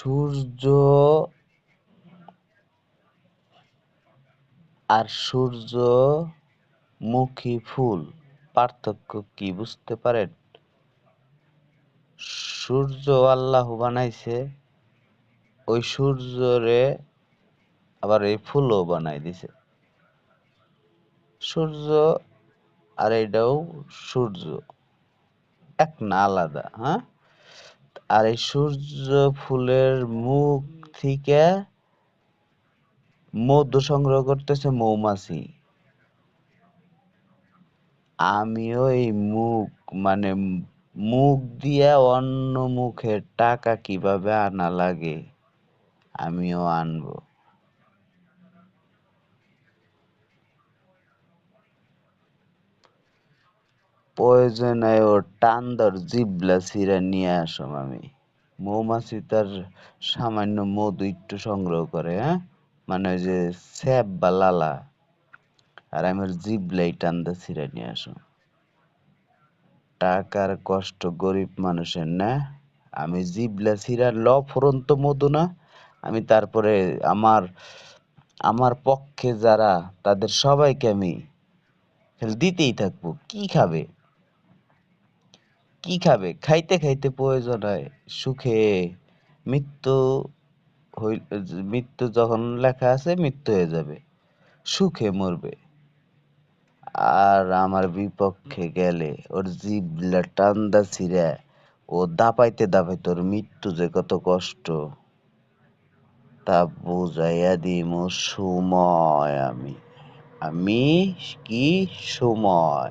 সূর্য আর সূর্যমুখী ফুল পার্থক্য কি বুঝতে পারেন? সূর্য আল্লাহ বানাইছে, ওই সূর্যরে আবার এই ফুলও বানাই দিছে। সূর্য আর এটাও সূর্য, এক না আলাদা, হ্যাঁ? আর এই সূর্য ফুলের মুখ থেকে মধু সংগ্রহ করতেছে মৌমাছি। আমিও এই মানে মুখ দিয়া অন্য মুখের টাকা কিভাবে আনা লাগে আমিও আনবো। প্রয়োজনে ওর টান ধর জিবলা ছিঁড়া নিয়ে আসম আমি। মৌমাছি তার সামান্য মধু একটু সংগ্রহ করে, হ্যাঁ, মানে ওই যে স্যাপ বা লালা, আর আমি ওর জিবলাই টান্দা ছিঁড়া নিয়ে আসম। টাকার কষ্ট গরিব মানুষের না, আমি জিবলা ছিঁড়া ফুরন্ত মধু না, আমি তারপরে আমার আমার পক্ষে যারা তাদের সবাইকে আমি দিতেই থাকবো। কি খাবে, কি খাবে? খাইতে খাইতে প্রয়োজন হয় সুখে। মৃত্যু মৃত্যু যখন লেখা আছে মৃত্যু হয়ে যাবে, সুখে মরবে। আর আমার বিপক্ষে গেলে ওর জিবলা টান্দা ছিঁড়া ও দাপাইতে দাপাইতে ওর মৃত্যু যে কত কষ্ট তা বুঝাইয়া দিমু সময়। আমি কি সময়।